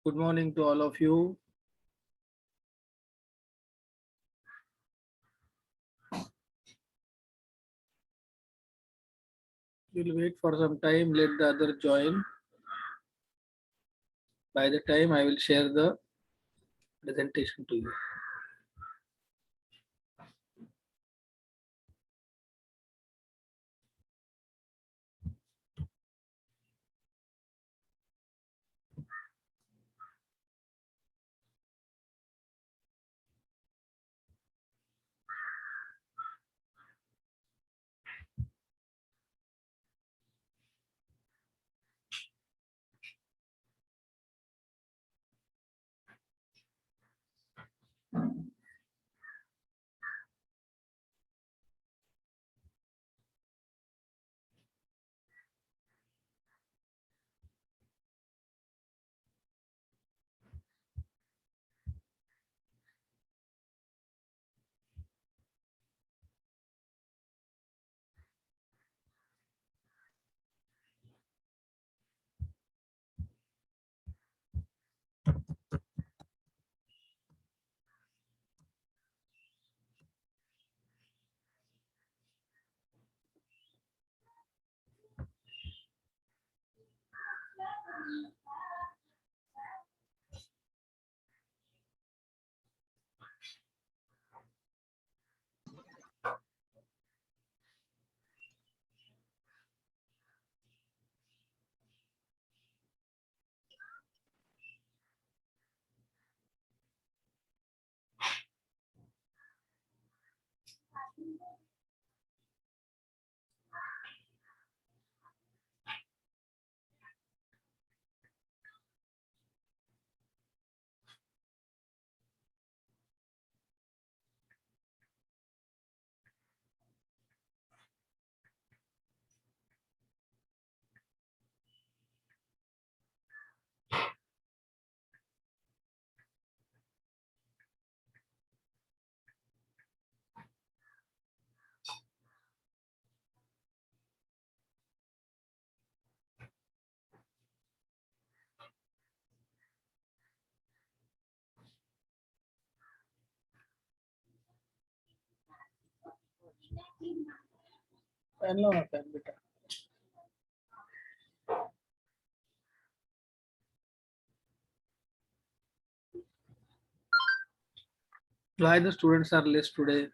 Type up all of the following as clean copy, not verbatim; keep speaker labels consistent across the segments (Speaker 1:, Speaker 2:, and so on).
Speaker 1: Good morning to all of you. We'll wait for some time, let the other join. By the time I will share the presentation to you. पहन लो ना पहन बेटा. Why the students are less today?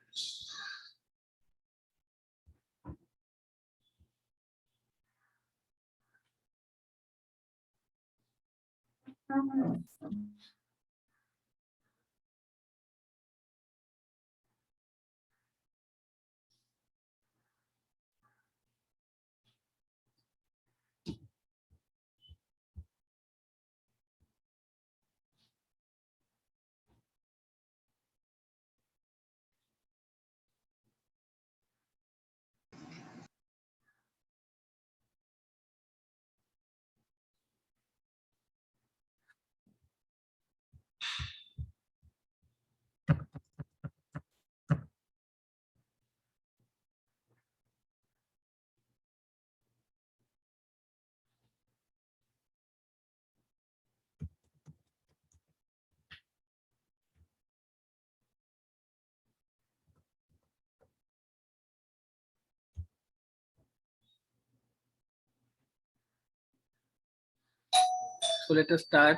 Speaker 1: So let us start.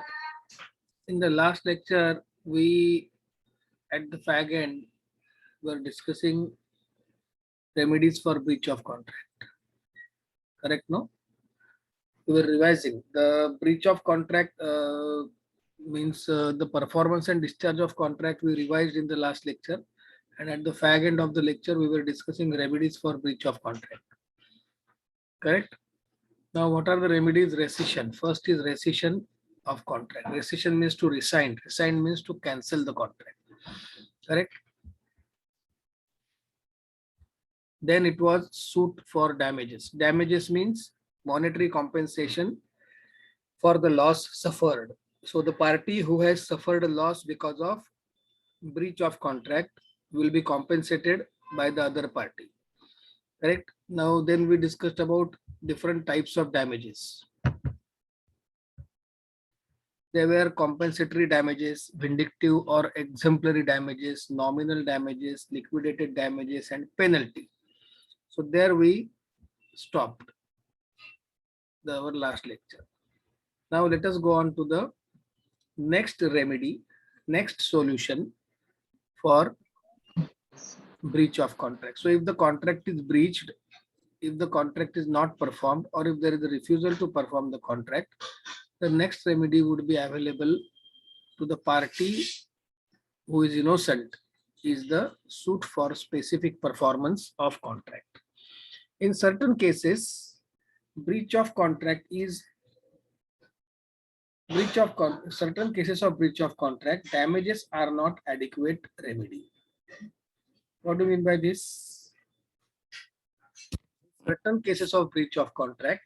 Speaker 1: In the last lecture, we at the fag end were discussing remedies for breach of contract. Correct? No? We were revising the breach of contract means the performance and discharge of contract we revised in the last lecture, and at the fag end of the lecture we were discussing remedies for breach of contract. Correct? Now what are the remedies? Rescission. First is rescission of contract. Rescission means to resign. Resign means to cancel the contract. Correct? Then it was suit for damages. Damages means monetary compensation for the loss suffered. So the party who has suffered a loss because of breach of contract will be compensated by the other party. Correct? Now then we discussed about different types of damages. There were compensatory damages, vindictive or exemplary damages, nominal damages, liquidated damages, and penalty. So there we stopped our last lecture. Now let us go on to the next remedy, next solution for breach of contract. So if the contract is breached, if the contract is not performed, or if there is a refusal to perform the contract, the next remedy would be available to the party who is innocent, is the suit for specific performance of contract. In certain cases, breach of contract is certain cases of breach of contract, damages are not adequate remedy. What do you mean by this? Certain cases of breach of contract,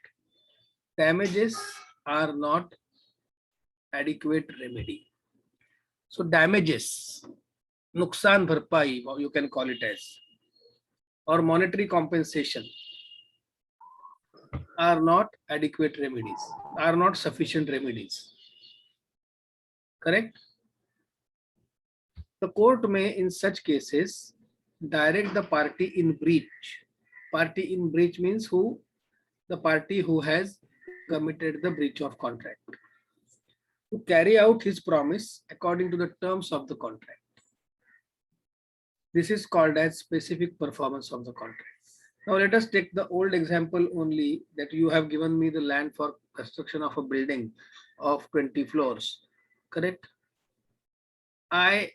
Speaker 1: damages are not adequate remedy. So damages, nuksan bharpai, you can call it as, or monetary compensation are not adequate remedies, are not sufficient remedies. Correct? The court may, in such cases, direct the party in breach. Party in breach means who? The party who has committed the breach of contract, to carry out his promise according to the terms of the contract. This is called as specific performance of the contract. Now let us take the old example only, that you have given me the land for construction of a building of 20 floors. Correct? I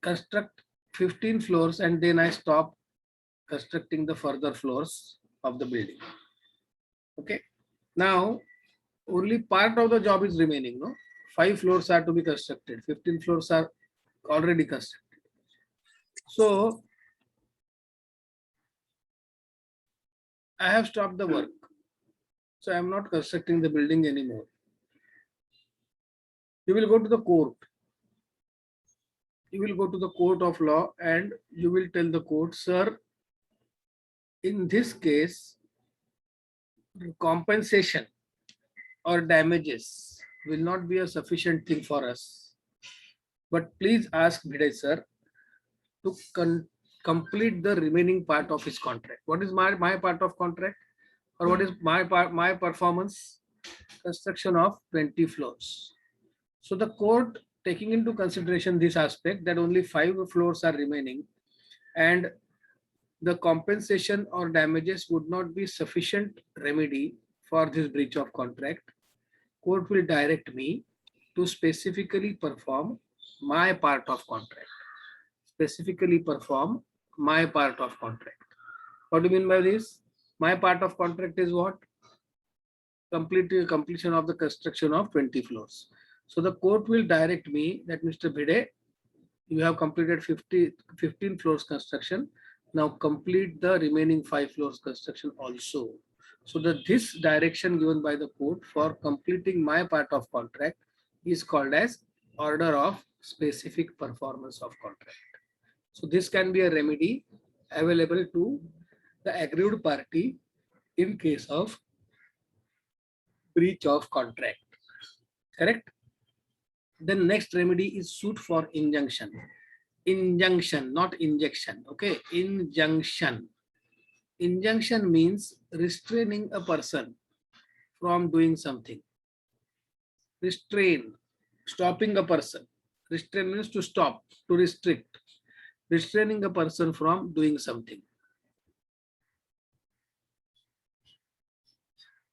Speaker 1: construct 15 floors and then I stop constructing the further floors of the building. Okay. Now only part of the job is remaining. No, 5 floors are to be constructed. 15 floors are already constructed. So I have stopped the work. So I am not constructing the building anymore. You will go to the court. You will go to the court of law and you will tell the court, sir, in this case, compensation or damages will not be a sufficient thing for us. But please ask Bhide sir to complete the remaining part of his contract. What is my part of contract? Or what is my performance? Construction of 20 floors. So the court, taking into consideration this aspect, that only 5 floors are remaining and the compensation or damages would not be sufficient remedy for this breach of contract, court will direct me to specifically perform my part of contract. Specifically perform my part of contract. What do you mean by this? My part of contract is what? Completion of the construction of 20 floors. So the court will direct me that Mr. Bhide, you have completed 15 floors construction. Now complete the remaining 5 floors construction also. So this direction given by the court for completing my part of contract is called as order of specific performance of contract. So this can be a remedy available to the aggrieved party in case of breach of contract. Correct? The next remedy is suit for injunction. Injunction, not injection. Okay, injunction. Injunction means restraining a person from doing something. Restrain, stopping a person. Restrain means to stop, to restrict. Restraining a person from doing something.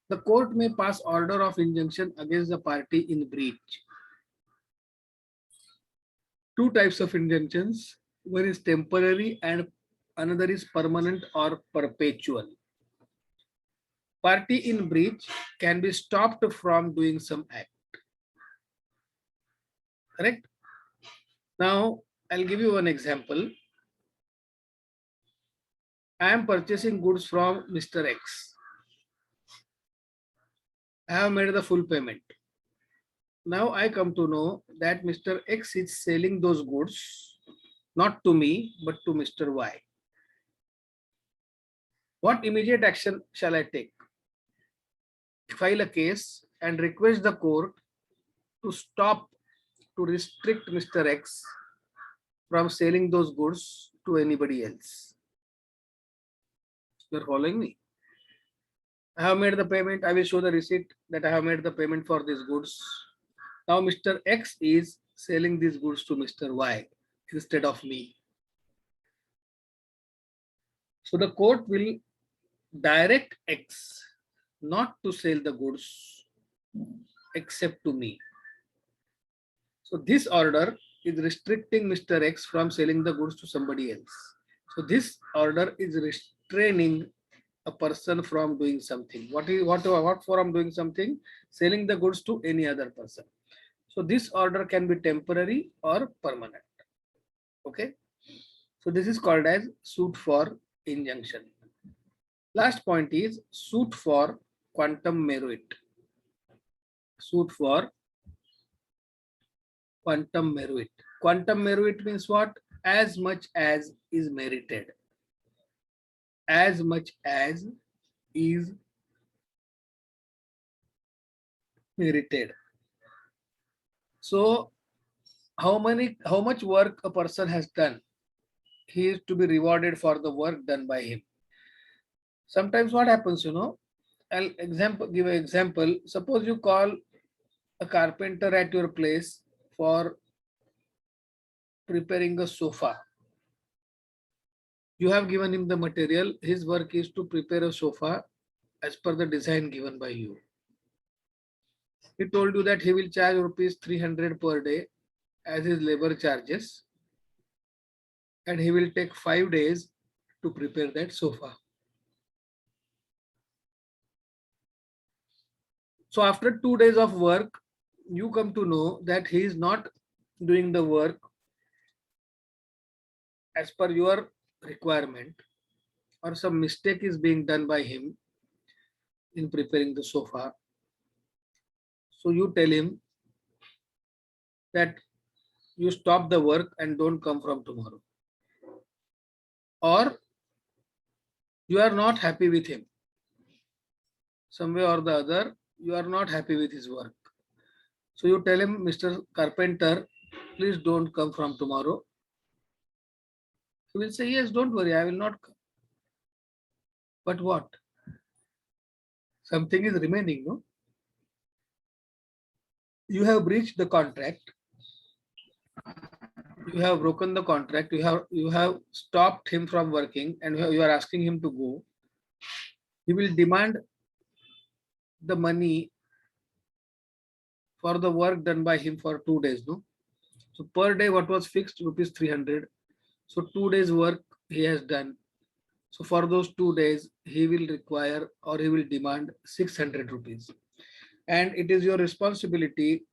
Speaker 1: The court may pass order of injunction against the party in breach. 2 types of injunctions. One is temporary and another is permanent or perpetual. Party in breach can be stopped from doing some act. Correct? Now, I'll give you one example. I am purchasing goods from Mr. X. I have made the full payment. Now I come to know that Mr. X is selling those goods not to me, but to Mr. Y. What immediate action shall I take? File a case and request the court to stop, to restrict Mr. X from selling those goods to anybody else. You're following me? I have made the payment. I will show the receipt that I have made the payment for these goods. Now Mr. X is selling these goods to Mr. Y instead of me. So the court will direct X not to sell the goods except to me. So this order is restricting Mr. X from selling the goods to somebody else. So this order is restraining a person from doing something. What from doing something? Selling the goods to any other person. So this order can be temporary or permanent. Okay. So this is called as suit for injunction. Last point is suit for quantum meruit. Suit for quantum meruit. Quantum meruit means what? As much as is merited. As much as is merited. So how much work a person has done, he is to be rewarded for the work done by him. Sometimes what happens, I'll give an example. Suppose you call a carpenter at your place for preparing a sofa. You have given him the material. His work is to prepare a sofa as per the design given by you. He told you that he will charge rupees 300 per day as his labor charges, and he will take 5 days to prepare that sofa. So after 2 days of work, you come to know that he is not doing the work as per your requirement, or some mistake is being done by him in preparing the sofa. So you tell him that you stop the work and don't come from tomorrow. Or you are not happy with him. Some way or the other, you are not happy with his work. So you tell him, Mr. Carpenter, please don't come from tomorrow. He will say, yes, don't worry, I will not come. But what? Something is remaining, no? You have breached the contract. You have broken the contract. You have stopped him from working, and you are asking him to go. He will demand the money for the work done by him for 2 days, no? So per day, what was fixed, rupees 300. So 2 days work he has done. So for those 2 days, he will require or he will demand 600 rupees. And it is your responsibility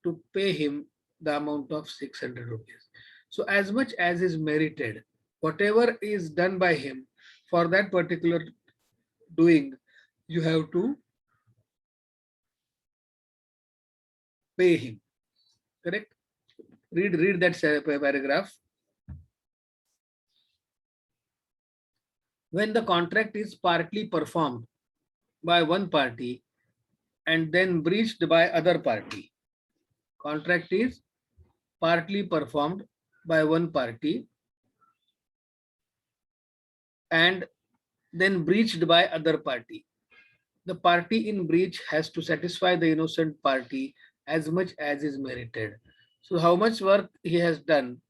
Speaker 1: to pay him the amount of 600 rupees. So as much as is merited, whatever is done by him for that particular doing, you have to pay him. Correct? Read that paragraph. When the contract is partly performed by one party and then breached by other party. Contract is partly performed by one party and then breached by other party. The party in breach has to satisfy the innocent party as much as is merited. So how much work he has done,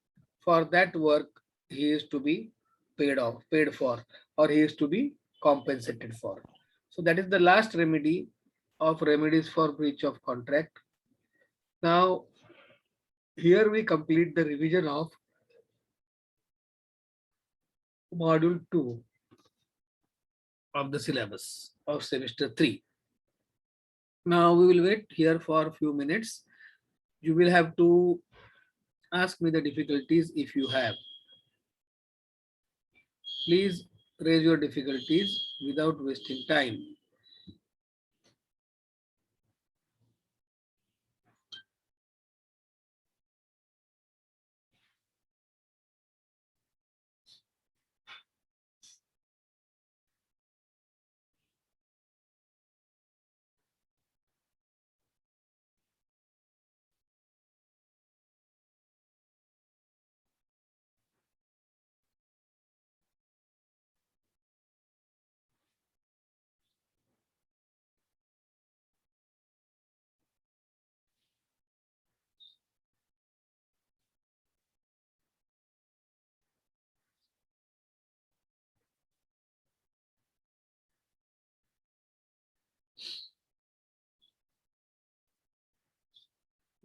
Speaker 1: for that work he is to be paid for, or he is to be compensated for. So that is the last remedy of remedies for breach of contract. Now, here we complete the revision of module 2 of the syllabus of semester 3. Now we will wait here for a few minutes. You will have to ask me the difficulties if you have. Please raise your difficulties without wasting time.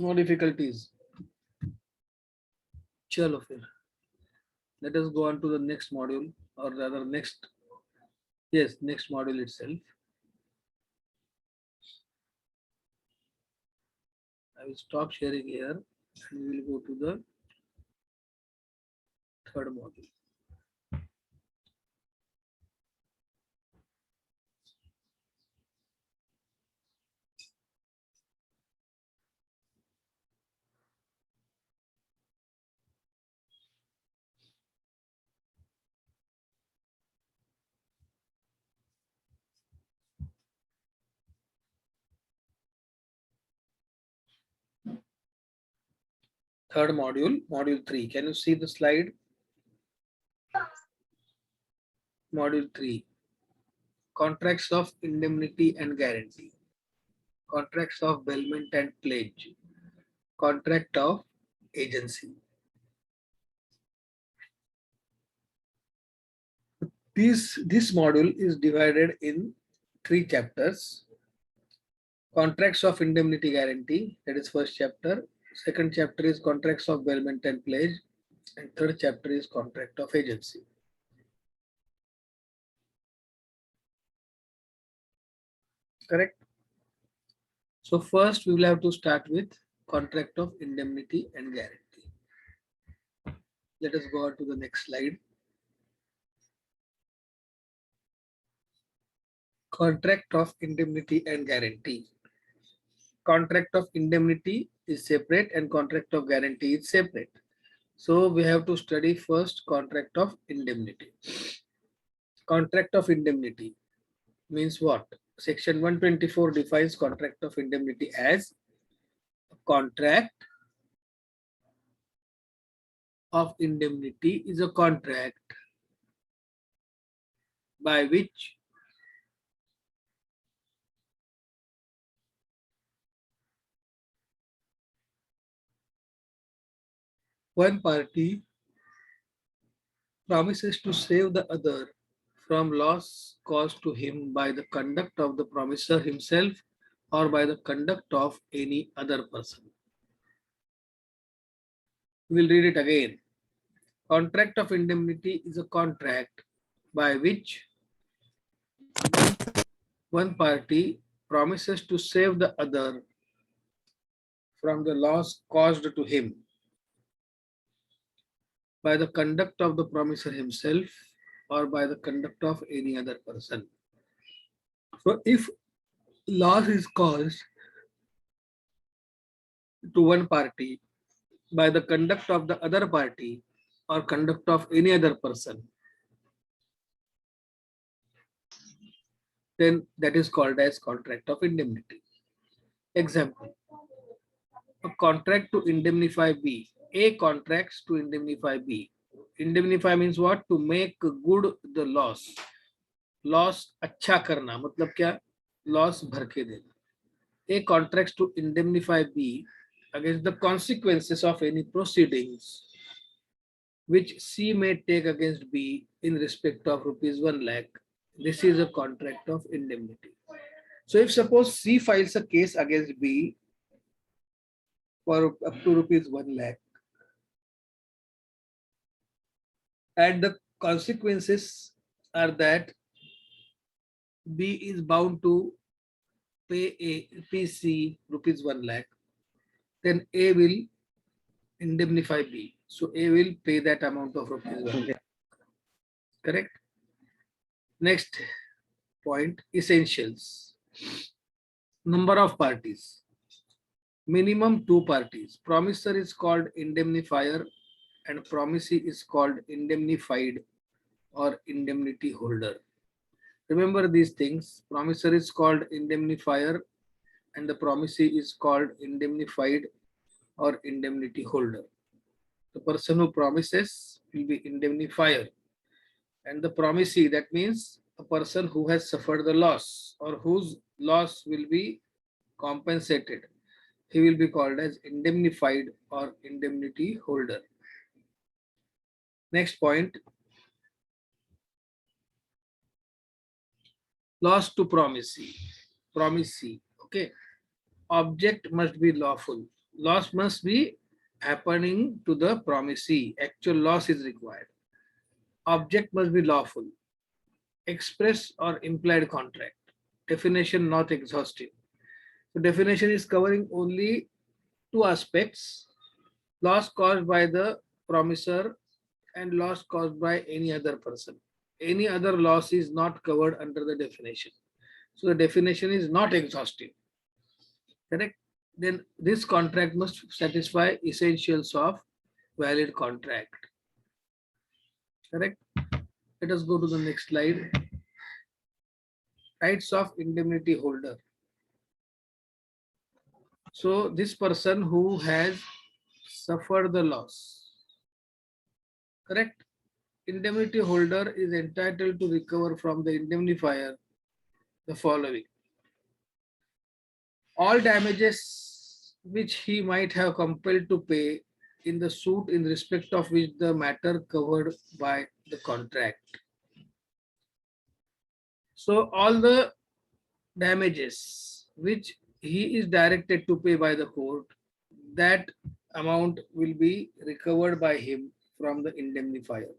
Speaker 1: No difficulties. Chalo फिर. Let us go on to the next module, or rather next module itself. I will stop sharing here and we will go to the third module. Third module, module 3. Can you see the slide? Module 3. Contracts of indemnity and guarantee. Contracts of bailment and pledge. Contract of agency. This module is divided in 3 chapters. Contracts of indemnity guarantee, that is first chapter. Second chapter is contracts of bailment and pledge. And third chapter is contract of agency. Correct? So first we will have to start with contract of indemnity and guarantee. Let us go on to the next slide. Contract of indemnity and guarantee. Contract of indemnity is separate and contract of guarantee is separate. So we have to study first contract of indemnity. Contract of indemnity means what? Section 124 defines contract of indemnity as a contract of indemnity is a contract by which one party promises to save the other from loss caused to him by the conduct of the promisor himself or by the conduct of any other person. We will read it again. Contract of indemnity is a contract by which one party promises to save the other from the loss caused to him by the conduct of the promisor himself or by the conduct of any other person. So if loss is caused to one party by the conduct of the other party or conduct of any other person, then that is called as contract of indemnity. Example, a contract to indemnify B. A contracts to indemnify B. Indemnify means what? To make good the loss. Loss अच्छा करना मतलब क्या? Loss भर के देना. A contracts to indemnify B against the consequences of any proceedings which C may take against B in respect of rupees 1 lakh. This is a contract of indemnity. So if suppose C files a case against B for up to rupees 1 lakh and the consequences are that B is bound to pay C rupees 1 lakh, then A will indemnify B. So A will pay that amount of rupees 1 lakh. Correct? Next point, essentials. Number of parties. Minimum 2 parties. Promisor is called indemnifier and promisee is called indemnified or indemnity holder. Remember these things. Promisor is called indemnifier and the promisee is called indemnified or indemnity holder. The person who promises will be indemnifier and the promisee, that means a person who has suffered the loss or whose loss will be compensated. He will be called as indemnified or indemnity holder. Next point, loss to promisee. Promisee, okay. Object must be lawful. Loss must be happening to the promisee. Actual loss is required. Object must be lawful. Express or implied contract. Definition not exhaustive. So definition is covering only two aspects: loss caused by the promisor and loss caused by any other person. Any other loss is not covered under the definition. So the definition is not exhaustive. Correct? Then this contract must satisfy essentials of valid contract. Correct? Let us go to the next slide. Rights of indemnity holder. So this person who has suffered the loss, correct? Indemnity holder is entitled to recover from the indemnifier the following: all damages which he might have compelled to pay in the suit in respect of which the matter covered by the contract. So all the damages which he is directed to pay by the court, that amount will be recovered by him from the indemnifier.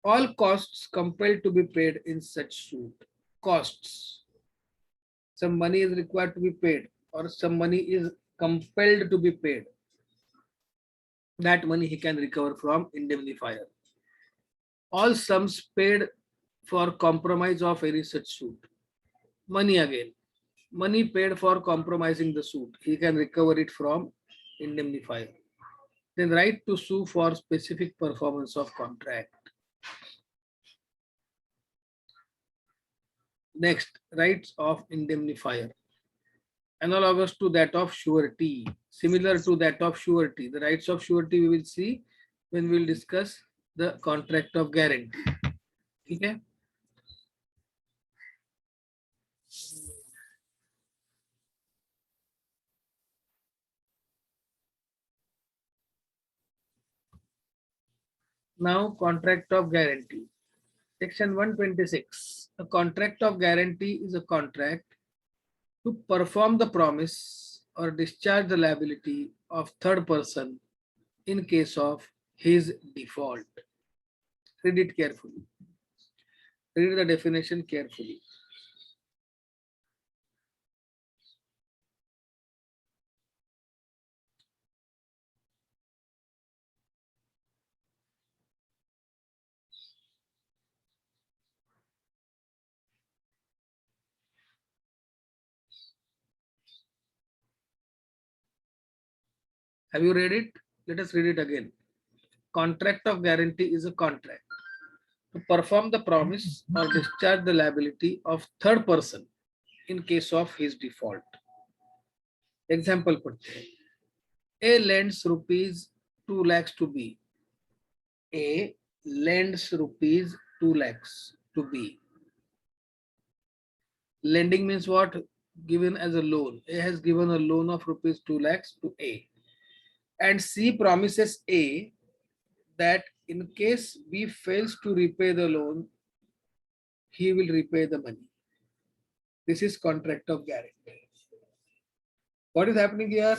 Speaker 1: All costs compelled to be paid in such suit. Costs. Some money is required to be paid or some money is compelled to be paid. That money he can recover from indemnifier. All sums paid for compromise of any such suit. Money again. Money paid for compromising the suit. He can recover it from indemnifier. Then right to sue for specific performance of contract. Next, rights of indemnifier. Analogous to that of surety. Similar to that of surety. The rights of surety we will see when we will discuss the contract of guarantee. Okay. Now, contract of guarantee. Section 126. A contract of guarantee is a contract to perform the promise or discharge the liability of third person in case of his default. Read it carefully. Read the definition carefully. Have you read it? Let us read it again. Contract of guarantee is a contract to perform the promise or discharge the liability of third person in case of his default. Example पढ़ते हैं. A lends rupees 2 lakhs to B. A lends rupees 2 lakhs to B. Lending means what? Given as a loan. A has given a loan of rupees 2 lakhs to A. And C promises A that in case B fails to repay the loan, he will repay the money. This is contract of guarantee. What is happening here?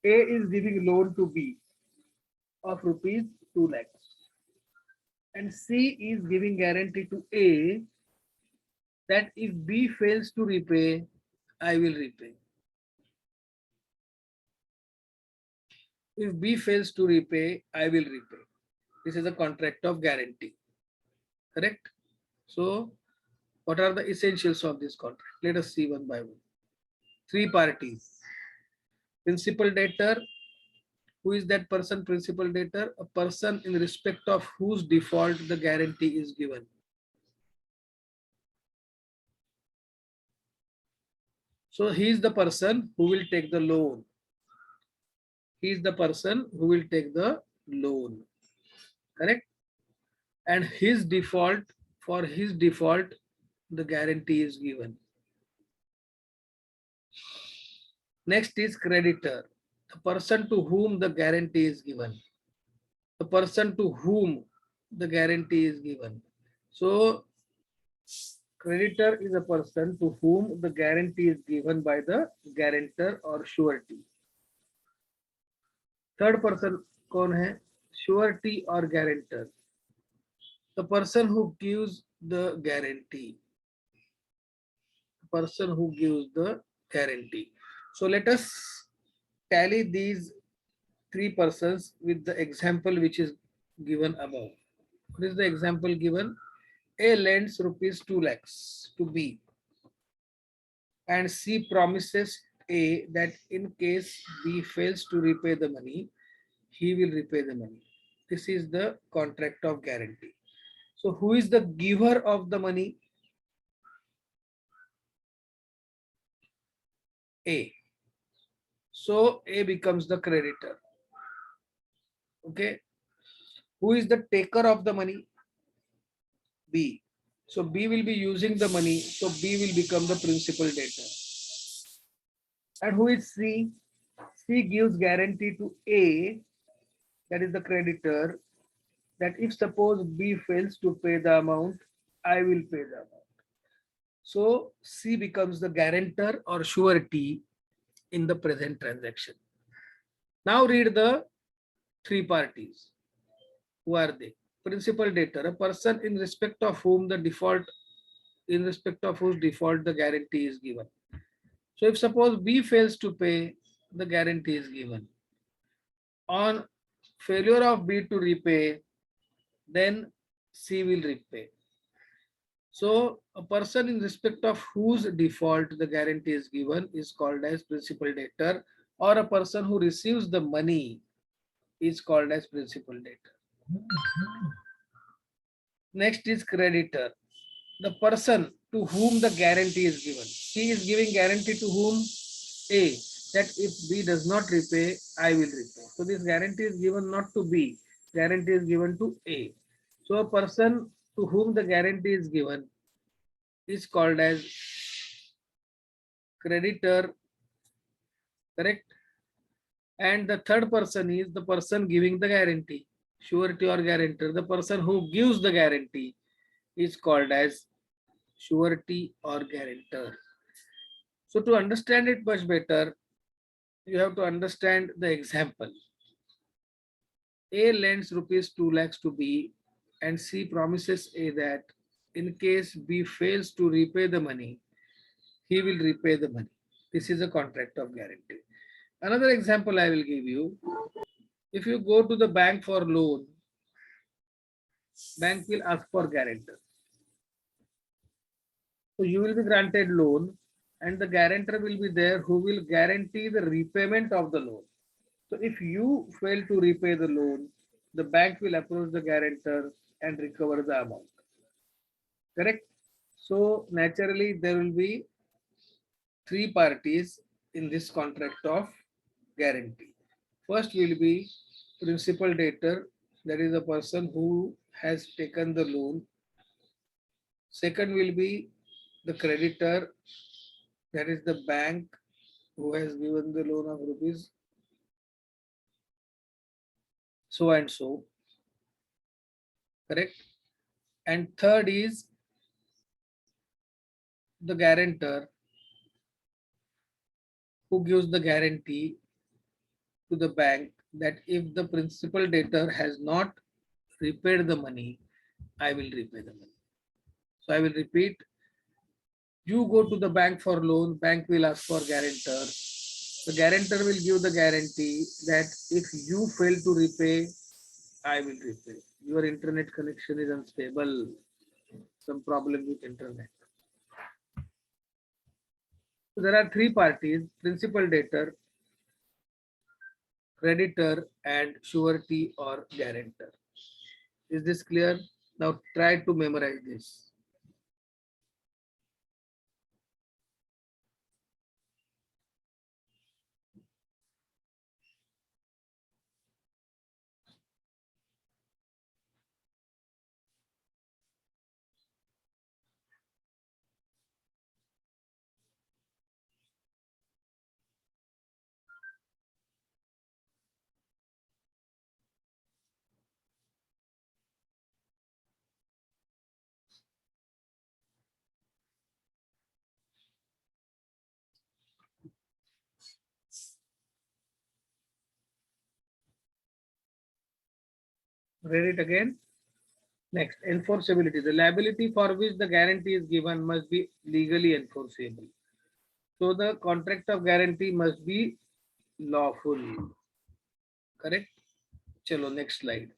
Speaker 1: A is giving loan to B of rupees 2 lakhs. And C is giving guarantee to A that if B fails to repay, I will repay. If B fails to repay, I will repay. This is a contract of guarantee. Correct? So, what are the essentials of this contract? Let us see one by one. Three parties. Principal debtor. Who is that person? Principal debtor. A person in respect of whose default the guarantee is given. So, he is the person who will take the loan. He is the person who will take the loan. Correct? And his default, for his default, the guarantee is given. Next is creditor, the person to whom the guarantee is given. The person to whom the guarantee is given. So Creditor is a person to whom the guarantee is given by the guarantor or surety. Third person कौन है? Surety or guarantor. The person who gives the guarantee. Person who gives the guarantee. So let us tally these three persons with the example which is given above. What is the example given? A lends rupees 2 lakhs to B and C promises A that in case B fails to repay the money, he will repay the money. This is the contract of guarantee. So who is the giver of the money? A. So A becomes the creditor. Okay. Who is the taker of the money? B. So B will be using the money. So B will become the principal debtor. And who is C? C gives guarantee to A, that is the creditor, that if suppose B fails to pay the amount, I will pay the amount. So C becomes the guarantor or surety in the present transaction. Now read the three parties. Who are they? Principal debtor, a person in respect of whom the default, in respect of whose default the guarantee is given. So if suppose B fails to pay, the guarantee is given. On failure of B to repay, then C will repay. So a person in respect of whose default the guarantee is given is called as principal debtor, or a person who receives the money is called as principal debtor. Next is creditor, the person to whom the guarantee is given. C is giving guarantee to whom? A, that if B does not repay, I will repay. So this guarantee is given not to B, guarantee is given to A. So a person to whom the guarantee is given is called as creditor, correct? And the third person is the person giving the guarantee, surety or guarantor. The person who gives the guarantee is called as surety or guarantor. So to understand it much better, you have to understand the example. A lends rupees 2 lakhs to B and C promises A that in case B fails to repay the money, he will repay the money. This is a contract of guarantee. Another example I will give you. If you go to the bank for loan, bank will ask for guarantor. So you will be granted loan and the guarantor will be there who will guarantee the repayment of the loan. So if you fail to repay the loan, the bank will approach the guarantor and recover the amount. Correct? So naturally there will be three parties in this contract of guarantee. First will be principal debtor, that is the person who has taken the loan. Second will be the creditor, that is the bank who has given the loan of rupees so and so, correct? And third is the guarantor who gives the guarantee to the bank that if the principal debtor has not repaid the money, I will repay the money. So I will repeat, you go to the bank for loan, bank will ask for guarantor. The guarantor will give the guarantee that if you fail to repay, I will repay. Your internet connection is unstable, some problem with internet. So there are three parties, principal debtor, creditor, and surety or guarantor. Is this clear? Now try to memorize this. Read it again. Next, enforceability. The liability for which the guarantee is given must be legally enforceable. So the contract of guarantee must be lawful. Correct? Chalo, next slide.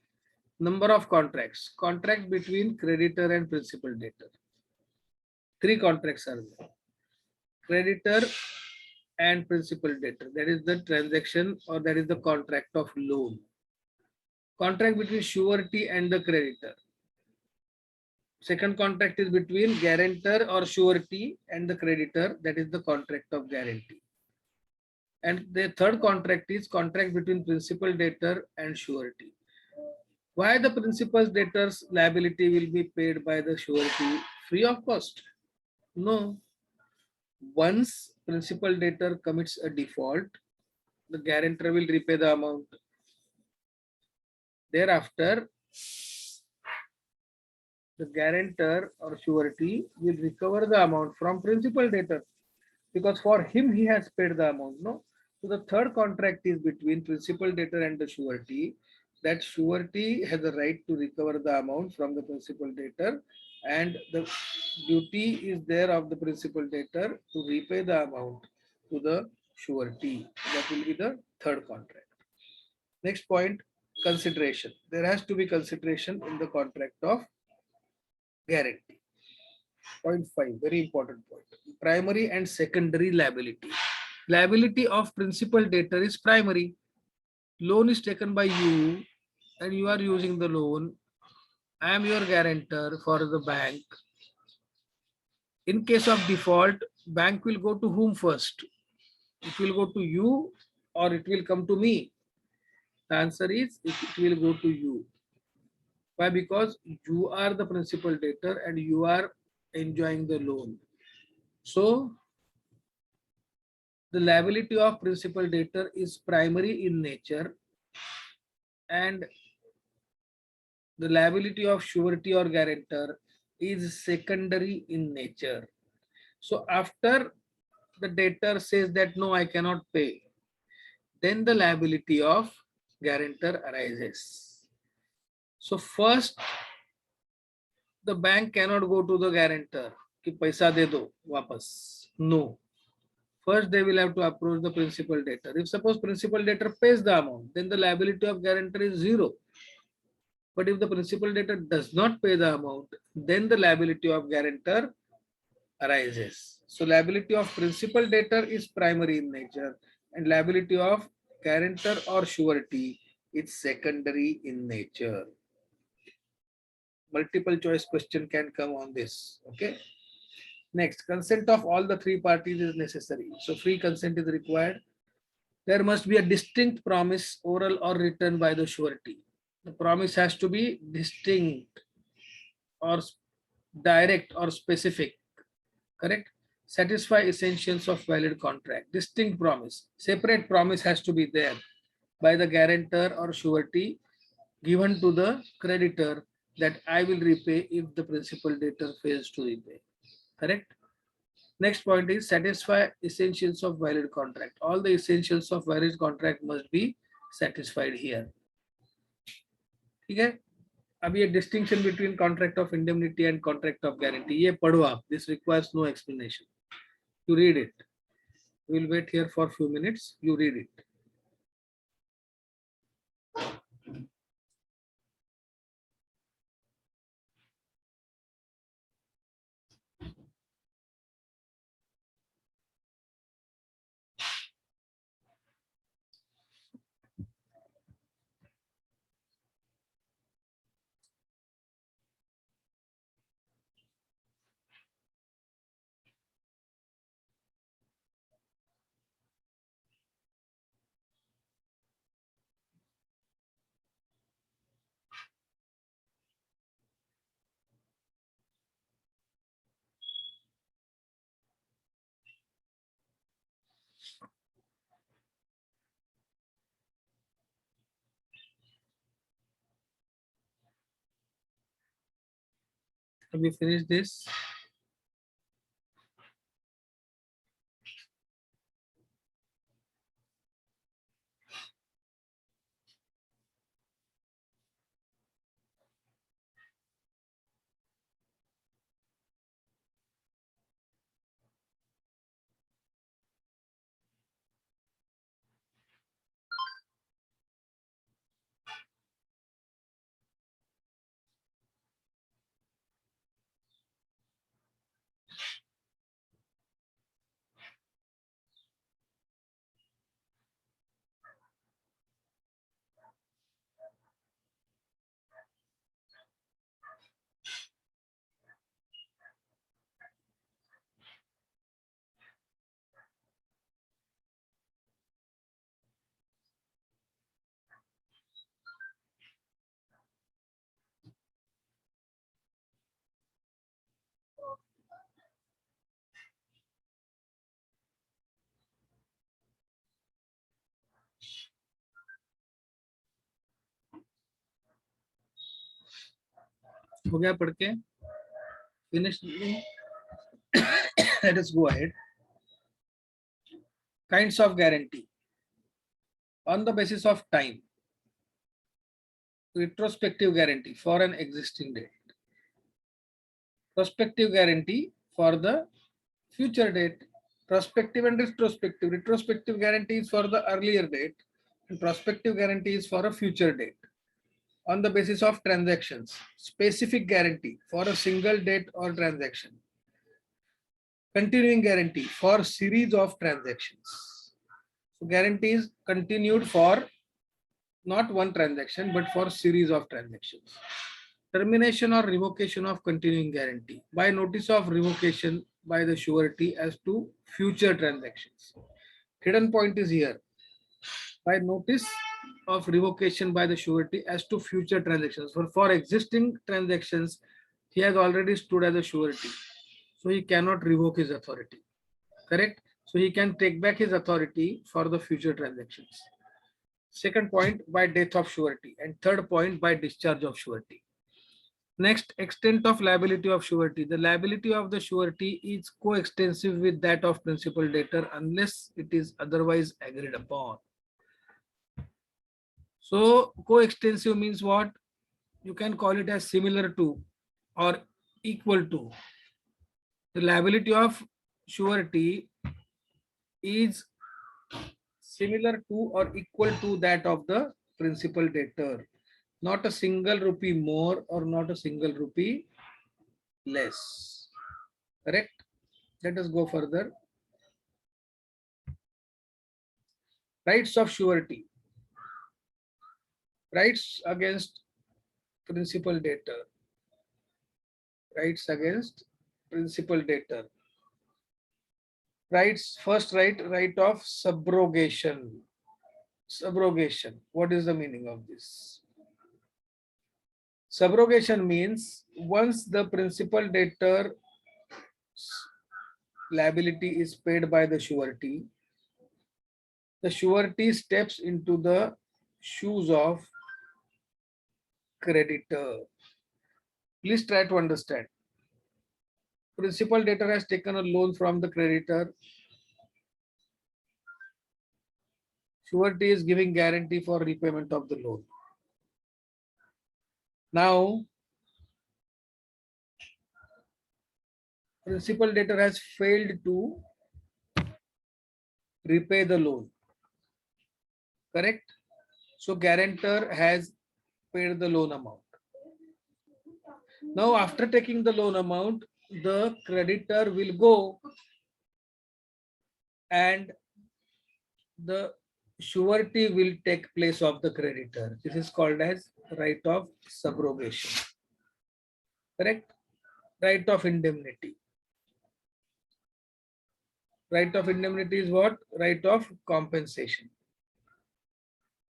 Speaker 1: Number of contracts. Contract between creditor and principal debtor. Three contracts are there. Creditor and principal debtor. That is the transaction or that is the contract of loan. Contract between surety and the creditor. Second contract is between guarantor or surety and the creditor. That is the contract of guarantee. And the third contract is contract between principal debtor and surety. Why the principal debtor's liability will be paid by the surety free of cost? No. Once principal debtor commits a default, the guarantor will repay the amount. Thereafter, the guarantor or surety will recover the amount from principal debtor because for him he has paid the amount. No. So the third contract is between principal debtor and the surety. That surety has the right to recover the amount from the principal debtor, and the duty is there of the principal debtor to repay the amount to the surety. That will be the third contract. Next point, consideration. There has to be consideration in the contract of guarantee. Point 5, very important point. Primary and secondary liability. Liability of principal debtor is primary. Loan is taken by you and you are using the loan. I am your guarantor for the bank. In case of default, bank will go to whom first? It will go to you or it will come to me? The answer is it will go to you. Why? Because you are the principal debtor and you are enjoying the loan. So the liability of principal debtor is primary in nature and the liability of surety or guarantor is secondary in nature. So after the debtor says that no, I cannot pay, then the liability of guarantor arises. So first, the bank cannot go to the guarantor कि पैसा दे दो वापस. No. First, they will have to approach the principal debtor. If suppose principal debtor pays the amount, then the liability of guarantor is zero. But if the principal debtor does not pay the amount, then the liability of guarantor arises. So liability of principal debtor is primary in nature and liability of guarantor or surety is secondary in nature. Multiple choice question can come on this. Okay. Next, consent of all the three parties is necessary. So free consent is required. There must be a distinct promise, oral or written by the surety. The promise has to be distinct or direct or specific. Correct? Satisfy essentials of valid contract. Distinct promise. Separate promise has to be there by the guarantor or surety given to the creditor that I will repay if the principal debtor fails to repay. Correct? Next point is satisfy essentials of valid contract. All the essentials of valid contract must be satisfied here. ठीक है? अब ये distinction between contract of indemnity and contract of guarantee ये पढ़ो आप. This requires no explanation. You read it. We will wait here for a few minutes. You read it. Have you finished this? हो गया पढ़ के? Finished? Let us go ahead. Kinds of guarantee. On the basis of time. Retrospective guarantee for an existing date. Prospective guarantee for the future date. Prospective and retrospective. Retrospective guarantee is for the earlier date and prospective guarantee is for a future date. On the basis of transactions, specific guarantee for a single date or transaction. Continuing guarantee for series of transactions. So guarantee is continued for not one transaction but for series of transactions. Termination or revocation of continuing guarantee by notice of revocation by the surety as to future transactions. Hidden point is here. By notice of revocation by the surety as to future transactions. For existing transactions, he has already stood as a surety. So he cannot revoke his authority. Correct? So he can take back his authority for the future transactions. Second point, by death of surety. And third point, by discharge of surety. Next, extent of liability of surety. The liability of the surety is coextensive with that of principal debtor unless it is otherwise agreed upon. So coextensive means what? You can call it as similar to or equal to. The liability of surety is similar to or equal to that of the principal debtor. Not a single rupee more or not a single rupee less. Correct? Let us go further. Rights of surety. Rights against principal debtor. Rights against principal debtor. Rights, first right of subrogation. Subrogation. What is the meaning of this? Subrogation means once the principal debtor liability is paid by the surety steps into the shoes of creditor. Please try to understand. Principal debtor has taken a loan from the creditor. Surety is giving guarantee for repayment of the loan. Now, principal debtor has failed to repay the loan. Correct? So guarantor has paid the loan amount. Now, after taking the loan amount, the creditor will go and the surety will take place of the creditor. This is called as right of subrogation. Correct? Right of indemnity. Right of indemnity is what? Right of compensation.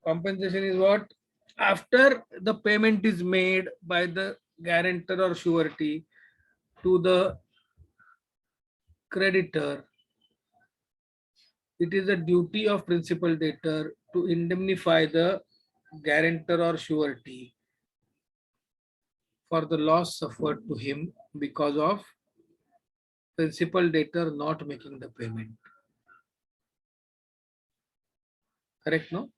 Speaker 1: Compensation is what? After the payment is made by the guarantor or surety to the creditor, it is a duty of principal debtor to indemnify the guarantor or surety for the loss suffered to him because of principal debtor not making the payment. Correct, no?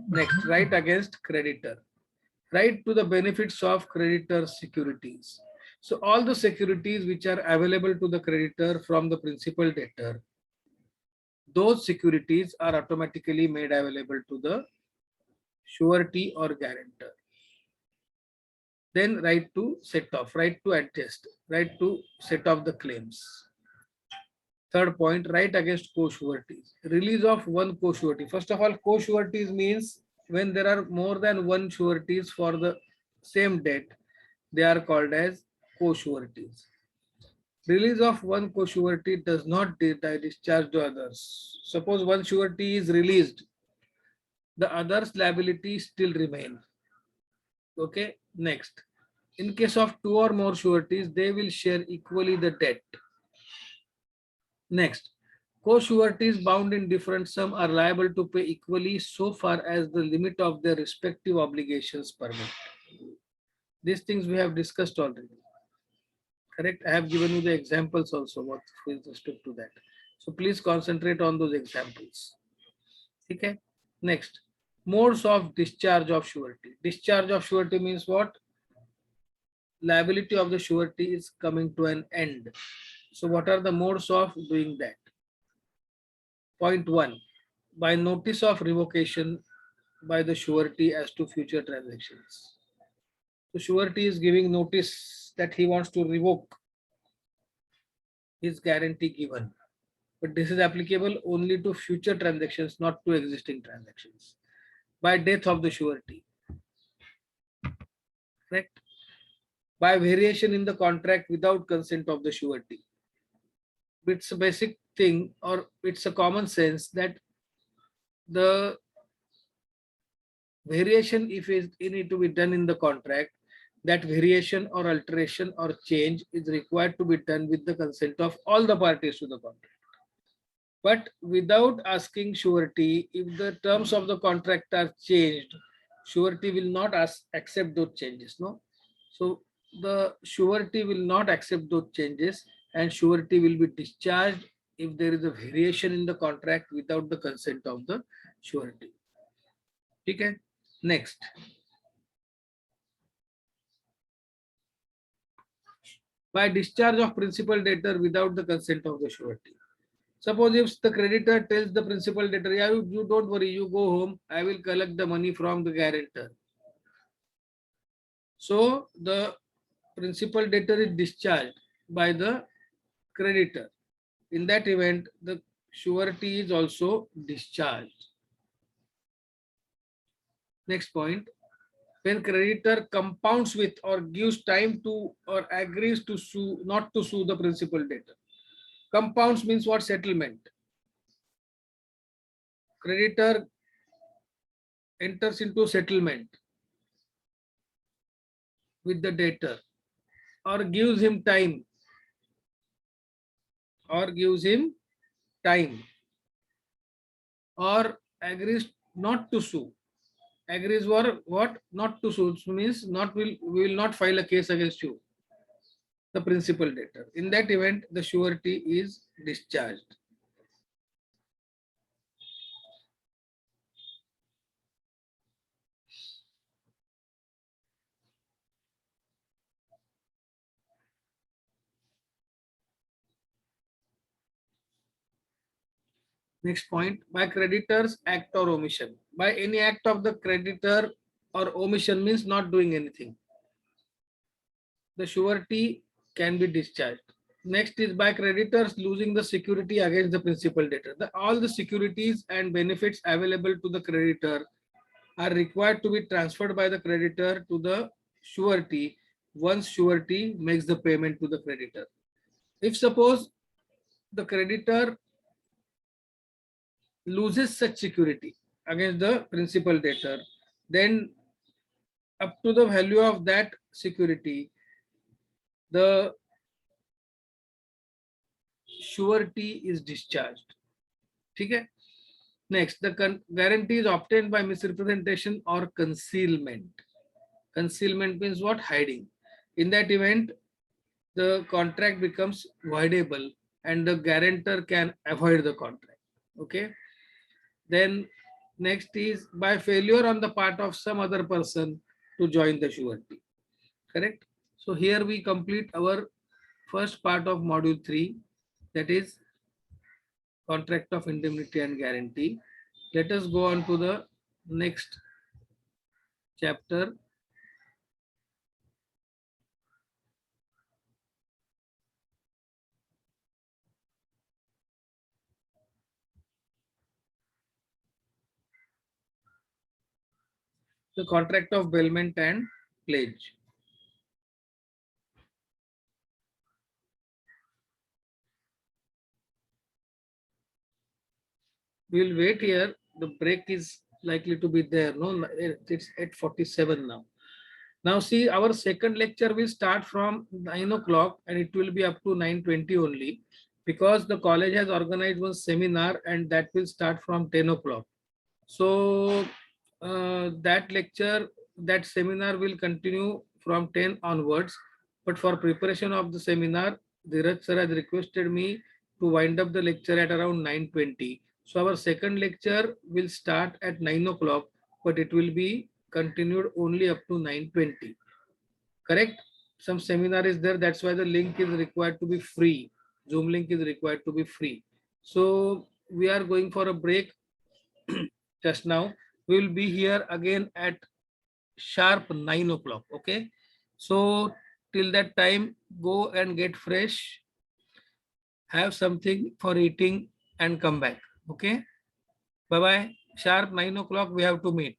Speaker 1: Next, right against creditor. Right to the benefits of creditor securities. So all the securities which are available to the creditor from the principal debtor, those securities are automatically made available to the surety or guarantor. Then right to set off, right to adjust, right to set off the claims. Third point, right against co-sureties. Release of one co-surety. First of all, co-sureties means when there are more than one sureties for the same debt, they are called as co-sureties. Release of one co-surety does not discharge the others. Suppose one surety is released, the others' liability still remain. Okay, next. In case of two or more sureties, they will share equally the debt. Next, co-sureties bound in different sum are liable to pay equally so far as the limit of their respective obligations permit. These things we have discussed already. Correct? I have given you the examples also what with respect to that. So please concentrate on those examples. Okay. Next, modes of discharge of surety. Discharge of surety means what? Liability of the surety is coming to an end. So what are the modes of doing that? Point one, by notice of revocation by the surety as to future transactions. So surety is giving notice that he wants to revoke his guarantee given. But this is applicable only to future transactions, not to existing transactions. By death of the surety. Correct? By variation in the contract without consent of the surety. It's a basic thing, or it's a common sense that the variation, if it need to be done in the contract, that variation or alteration or change is required to be done with the consent of all the parties to the contract. But without asking surety, if the terms of the contract are changed, surety will not accept those changes. No, so the surety will not accept those changes, and surety will be discharged if there is a variation in the contract without the consent of the surety. Okay. Next, by discharge of principal debtor without the consent of the surety. Suppose if the creditor tells the principal debtor, yeah, you don't worry, you go home, I will collect the money from the guarantor. So the principal debtor is discharged by the creditor. In that event, the surety is also discharged. Next point, when creditor compounds with or gives time to or agrees to sue, not to sue the principal debtor. Compounds means what? Settlement. Creditor enters into settlement with the debtor or gives him time or agrees not to sue. Agrees for what? Not to sue means not will we will not file a case against you, the principal debtor. In that event, the surety is discharged. Next point, by creditor's act or omission. By any act of the creditor or omission means not doing anything, the surety can be discharged. Next is by creditors losing the security against the principal debtor. All the securities and benefits available to the creditor are required to be transferred by the creditor to the surety once surety makes the payment to the creditor. If suppose the creditor loses such security against the principal debtor, then up to the value of that security, the surety is discharged. Okay? Next, the guarantee is obtained by misrepresentation or concealment. Concealment means what? Hiding. In that event, the contract becomes voidable and the guarantor can avoid the contract. Okay. Then next is by failure on the part of some other person to join the surety. Correct. So here we complete our first part of module 3, that is contract of indemnity and guarantee. Let us go on to the next chapter. The contract of bailment and pledge. We will wait here. The break is likely to be there. No, it's at 47 now. Now see, our second lecture will start from 9 o'clock and it will be up to 9:20 only, because the college has organized one seminar and that will start from 10 o'clock. So that lecture, that seminar will continue from 10 onwards. But for preparation of the seminar, Dheeraj sir has requested me to wind up the lecture at around 9:20. So our second lecture will start at 9 o'clock, but it will be continued only up to 9:20. Correct? Some seminar is there. That's why the link is required to be free. Zoom link is required to be free. So we are going for a break just now. We will be here again at sharp 9 o'clock. Okay. So till that time, go and get fresh, have something for eating, and come back. Okay. Bye bye. Sharp 9 o'clock, we have to meet.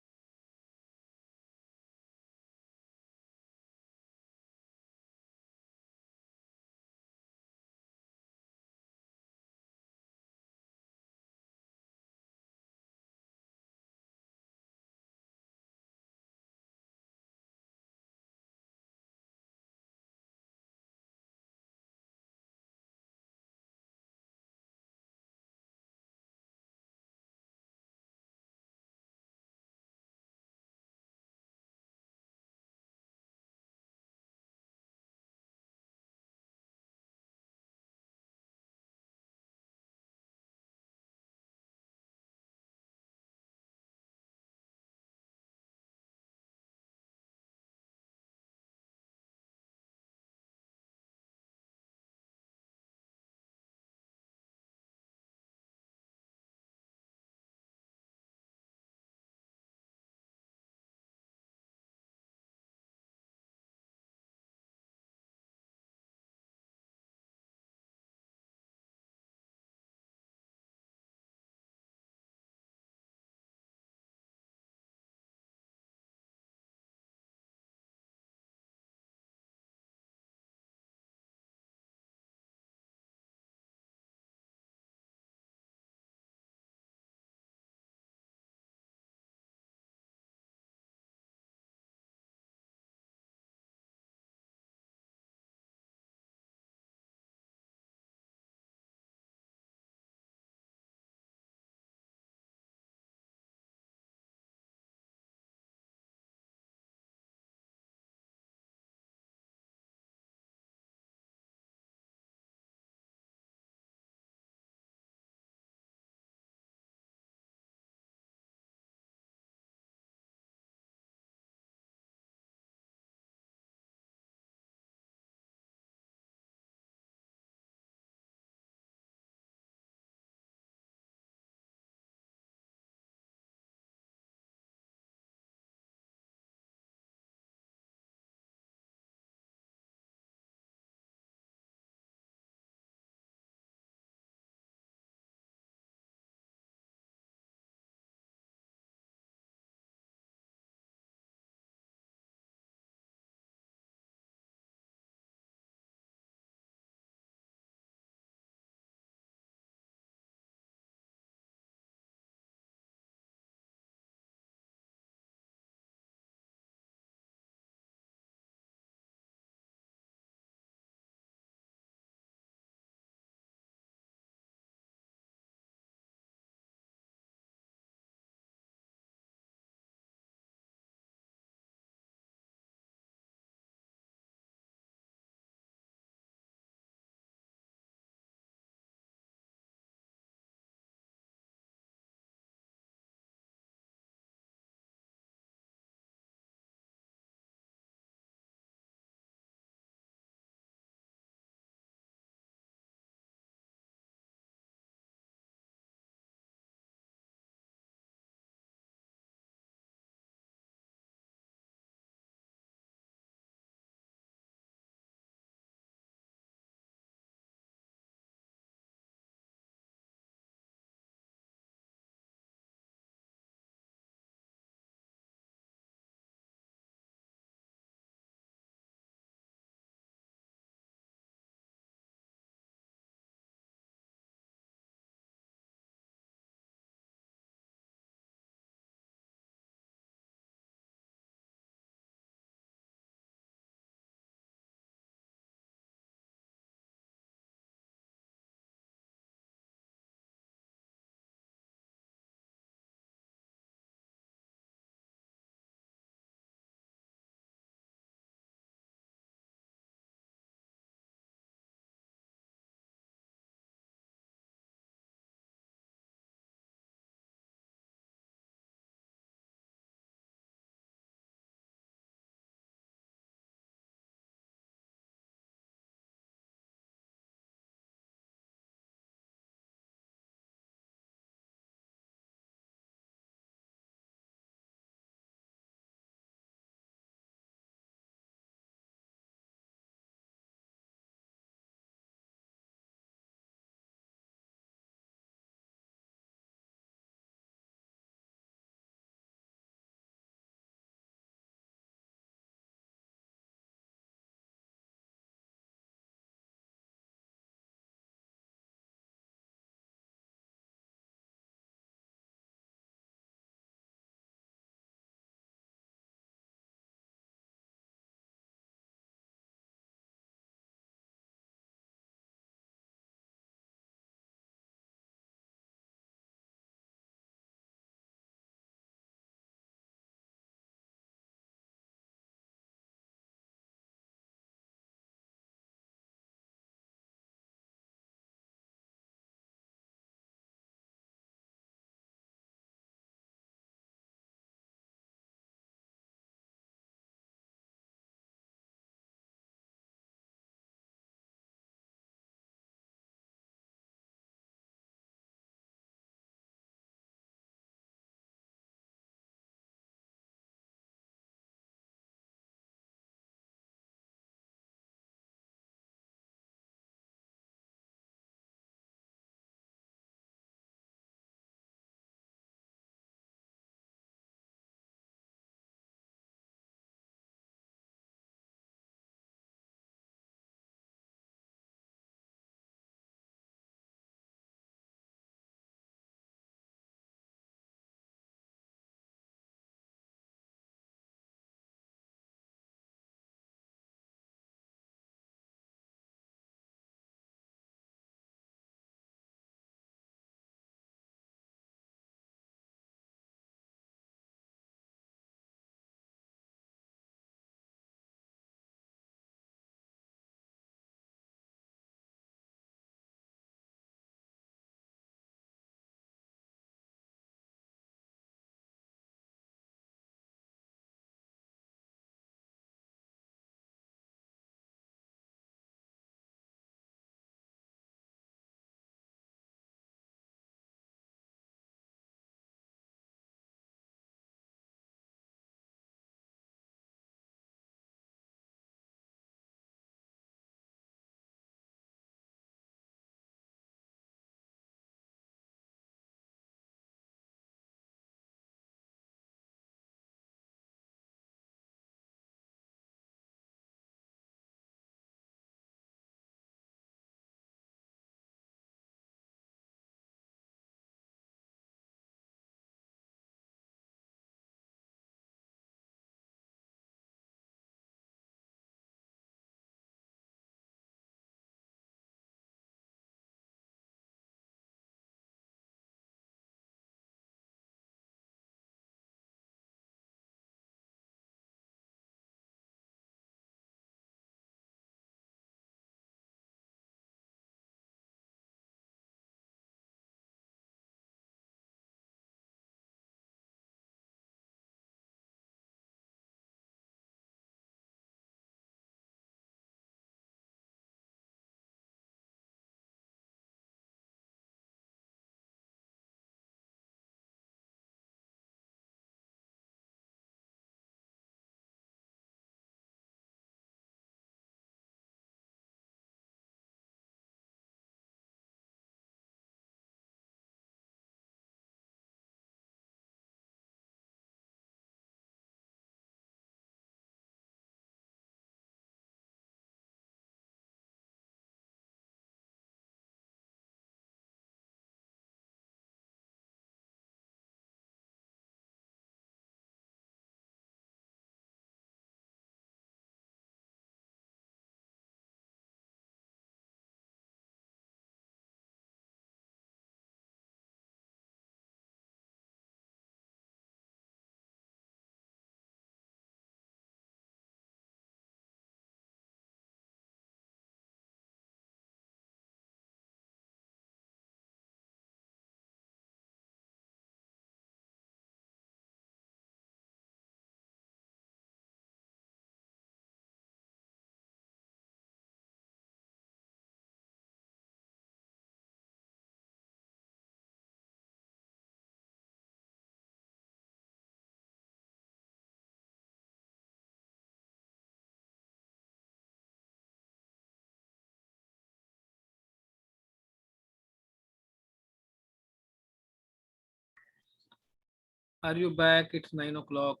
Speaker 1: Are you back? It's 9 o'clock.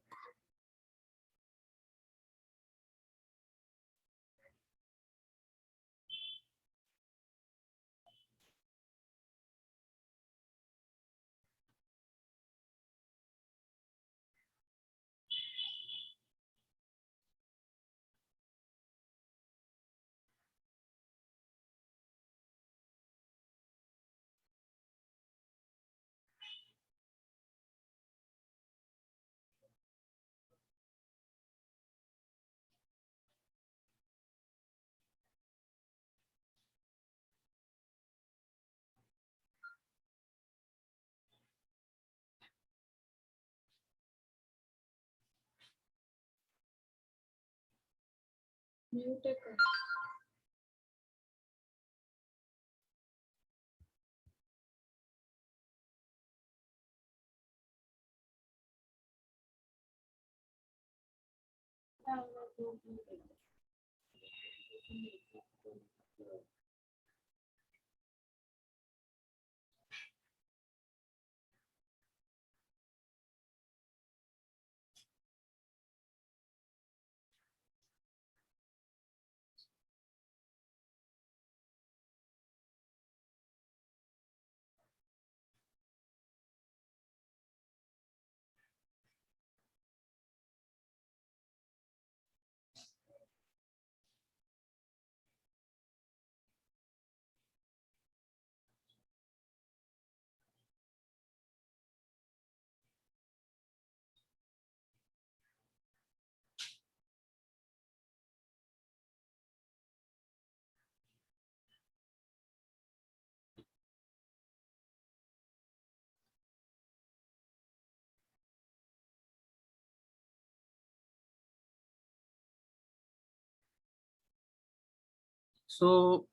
Speaker 1: So,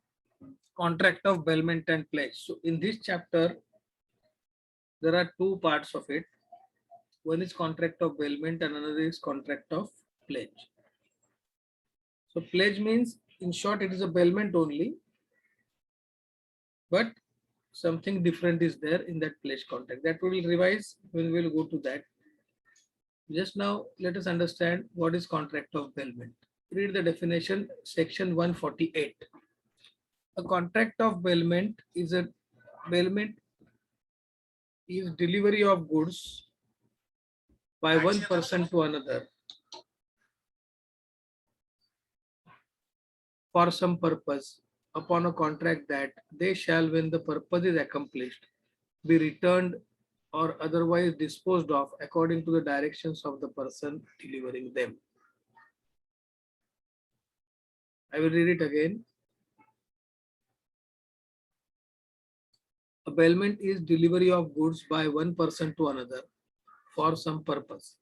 Speaker 1: contract of bailment and pledge. So, in this chapter, there are two parts of it. One is contract of bailment and another is contract of pledge. So, pledge means, in short, it is a bailment only, but something different is there in that pledge contract. That we will revise when we will go to that. Just now, let us understand what is contract of bailment. Read the definition, section 148. A contract of bailment is delivery of goods by one person to another for some purpose upon a contract that they shall, when the purpose is accomplished, be returned or otherwise disposed of according to the directions of the person delivering them. I will read it again. A bailment is delivery of goods by one person to another for some purpose.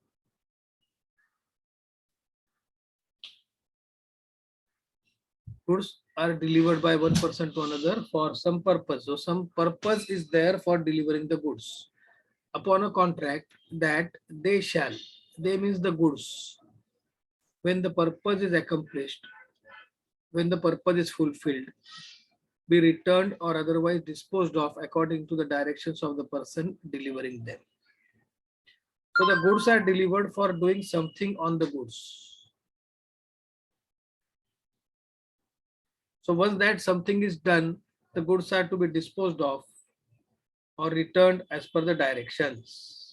Speaker 1: Goods are delivered by one person to another for some purpose. So some purpose is there for delivering the goods. Upon a contract that they shall, they means the goods, when the purpose is accomplished, when the purpose is fulfilled, be returned or otherwise disposed of according to the directions of the person delivering them. So the goods are delivered for doing something on the goods. So once that something is done, the goods are to be disposed of or returned as per the directions.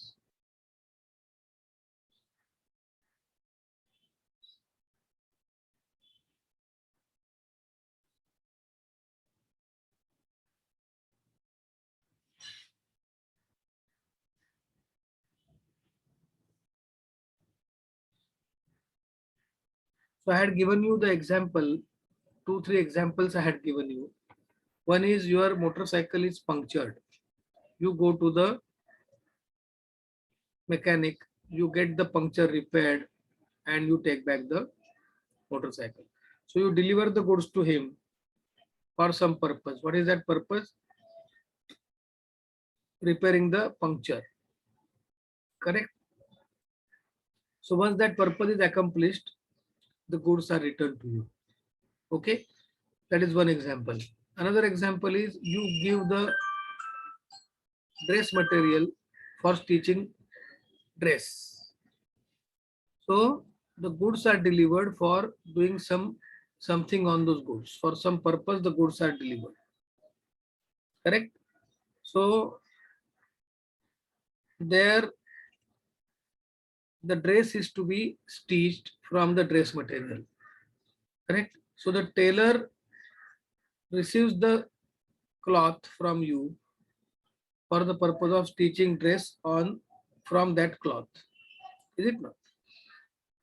Speaker 1: So I had given you the example, 2, 3 examples I had given you. One is your motorcycle is punctured. You go to the mechanic, you get the puncture repaired, and you take back the motorcycle. So you deliver the goods to him for some purpose. What is that purpose? Repairing the puncture. Correct? So once that purpose is accomplished, the goods are returned to you. Okay? That is one example. Another example is you give the dress material for stitching dress. So the goods are delivered for doing something on those goods. For some purpose, the goods are delivered. Correct? So there the dress is to be stitched from the dress material. Correct? So the tailor receives the cloth from you for the purpose of stitching dress on from that cloth. Is it not?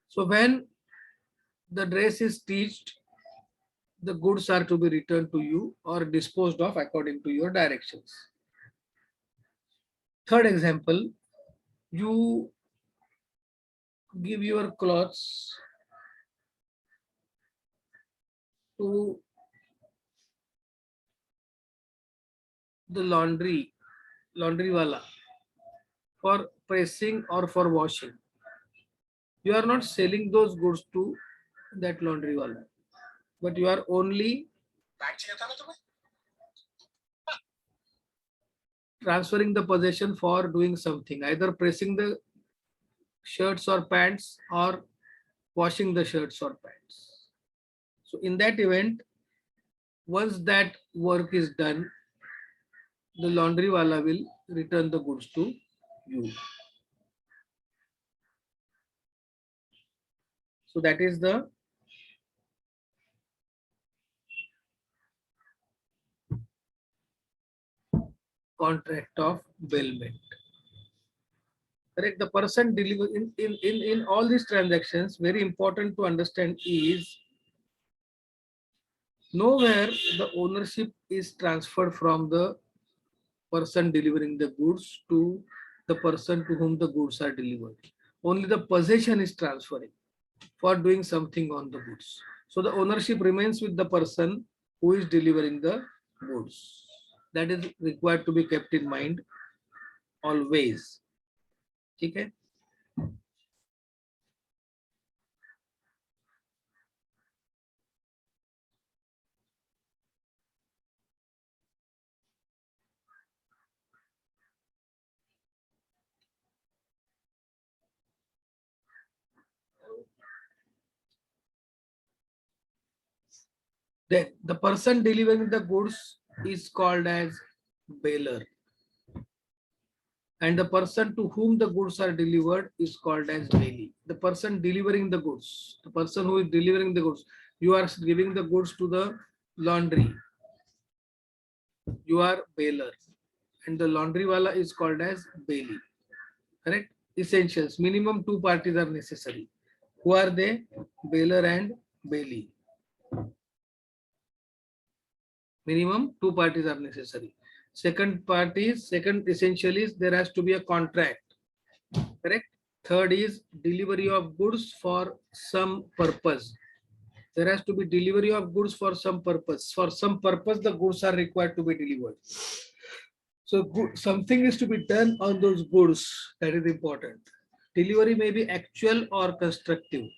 Speaker 1: So when the dress is stitched, the goods are to be returned to you or disposed of according to your directions. Third example, you give your clothes to the laundry wala for pressing or for washing. You are not selling those goods to that laundry wala, but you are only transferring the possession for doing something, either pressing the shirts or pants or washing the shirts or pants. So in that event, once that work is done, the laundry wala will return the goods to you. So that is the contract of bailment. Correct. The person deliver in all these transactions, very important to understand is nowhere the ownership is transferred from the person delivering the goods to the person to whom the goods are delivered. Only the possession is transferring for doing something on the goods. So the ownership remains with the person who is delivering the goods. That is required to be kept in mind always. Okay. Then the person delivering the goods is called as bailer, and the person to whom the goods are delivered is called as bailee. The person delivering the goods, the person who is delivering the goods, you are giving the goods to the laundry, you are bailer, and the laundry wala is called as bailee. Correct? Essentials. Minimum two parties are necessary. Who are they? Bailer and bailee. Minimum two parties are necessary. Second essential is there has to be a contract. Correct? Third is delivery of goods for some purpose. There has to be delivery of goods for some purpose. For some purpose, the goods are required to be delivered. So something is to be done on those goods. That is important. Delivery may be actual or constructive.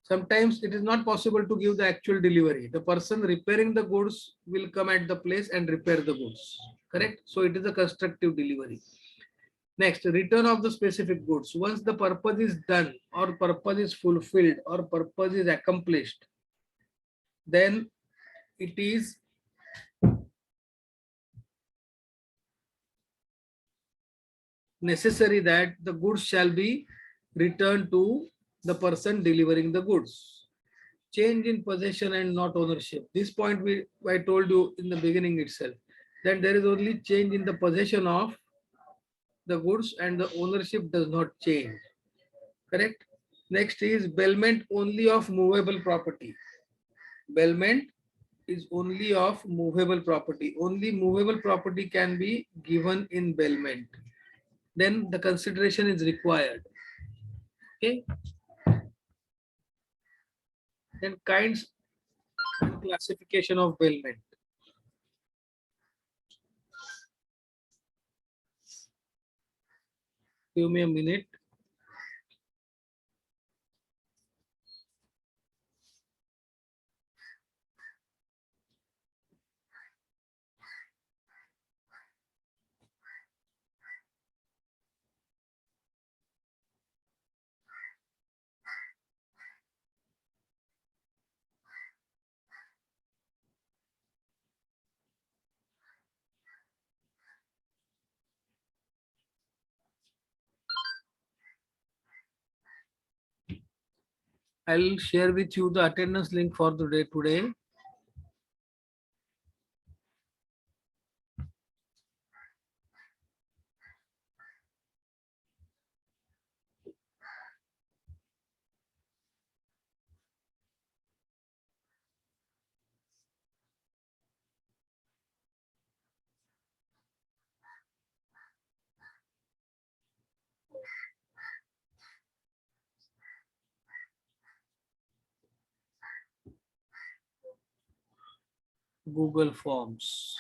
Speaker 1: Sometimes it is not possible to give the actual delivery. The person repairing the goods will come at the place and repair the goods. Correct? So it is a constructive delivery. Next, return of the specific goods. Once the purpose is done or purpose is fulfilled or purpose is accomplished, then it is necessary that the goods shall be returned to the person delivering the goods. Change in possession and not ownership. This point I told you in the beginning itself, that there is only change in the possession of the goods and the ownership does not change. Correct? Next is bailment only of movable property. Bailment is only of movable property. Only movable property can be given in bailment. Then the consideration is required. Okay. Then kinds and classification of bailment. Give me a minute. I'll share with you the attendance link for the day today. Google Forms.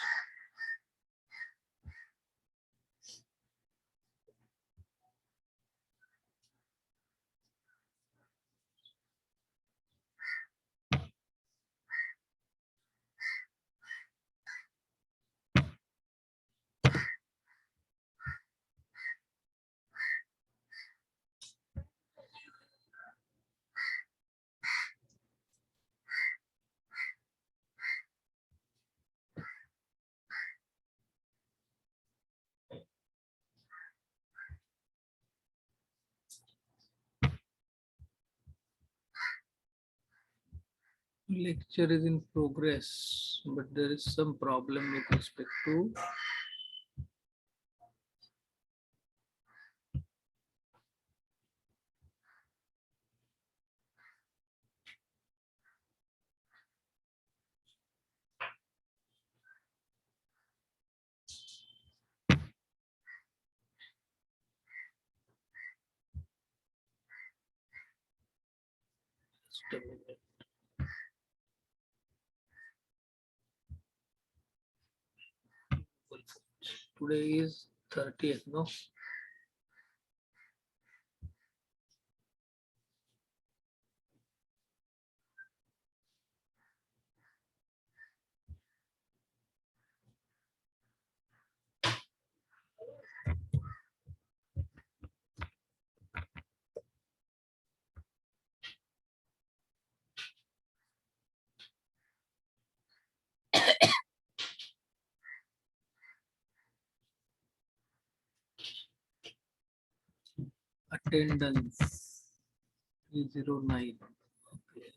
Speaker 1: Lecture is in progress, but there is some problem with respect to just a minute. Today is 30th, no? Attendance 309. Okay.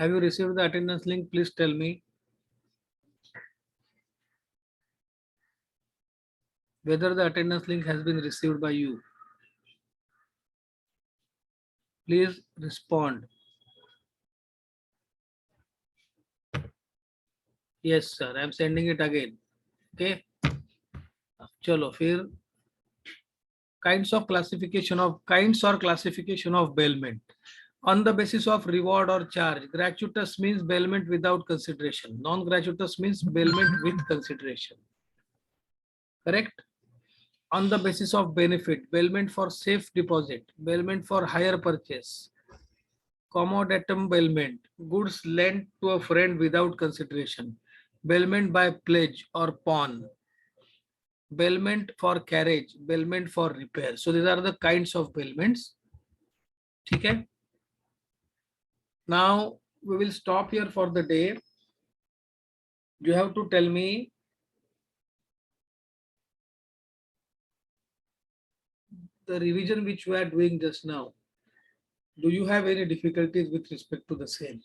Speaker 1: Have you received the attendance link? Please tell me whether the attendance link has been received by you. Please respond. Yes, sir. I'm sending it again. Okay. Chalo, फिर kinds or classification of bailment on the basis of reward or charge. Gratuitous means bailment without consideration. Non-gratuitous means bailment with consideration. Correct? On the basis of benefit, bailment for safe deposit, bailment for hire purchase, commoditum bailment, goods lent to a friend without consideration, bailment by pledge or pawn, bailment for carriage, bailment for repair. So these are the kinds of bailments. Okay. Now we will stop here for the day. You have to tell me the revision which we are doing just now. Do you have any difficulties with respect to the same?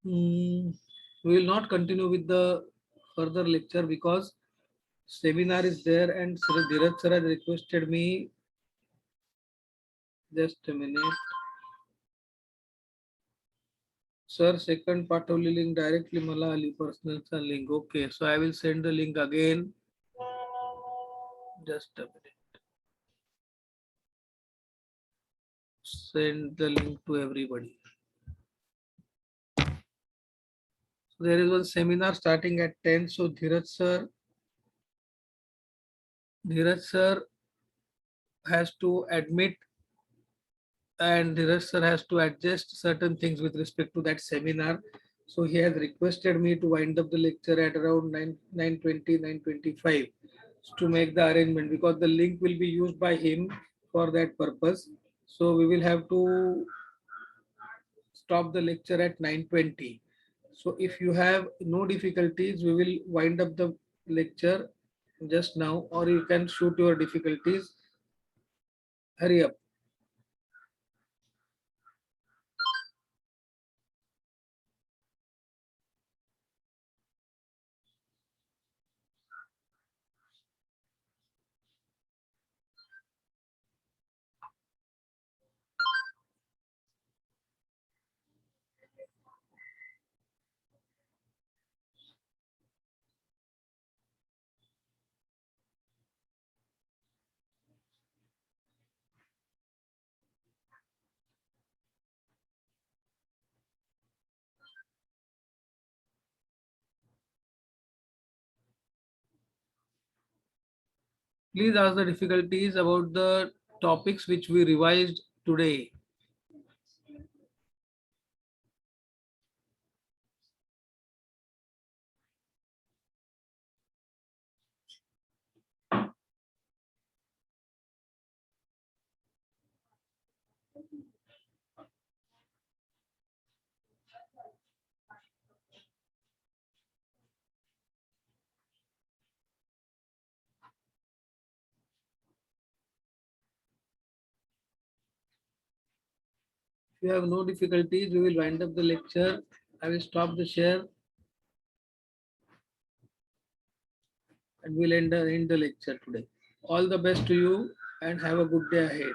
Speaker 1: We will not continue with the further lecture because seminar is there and Sir Dheeraj sir has requested me. Just a minute. Sir, second पाठवली link directly मला आली personal link. Okay, so I will send the link again. Just a minute. Send the link to everybody. So there is one seminar starting at 10. So Dheeraj sir has to admit and Dheeraj sir has to adjust certain things with respect to that seminar. So he has requested me to wind up the lecture at around 9:20, 9:25 to make the arrangement because the link will be used by him for that purpose. So we will have to stop the lecture at 9:20. So if you have no difficulties, we will wind up the lecture just now, or you can shoot your difficulties. Hurry up. Please ask the difficulties about the topics which we revised today. If you have no difficulties, we will wind up the lecture. I will stop the share and we'll end the lecture today. All the best to you and have a good day ahead.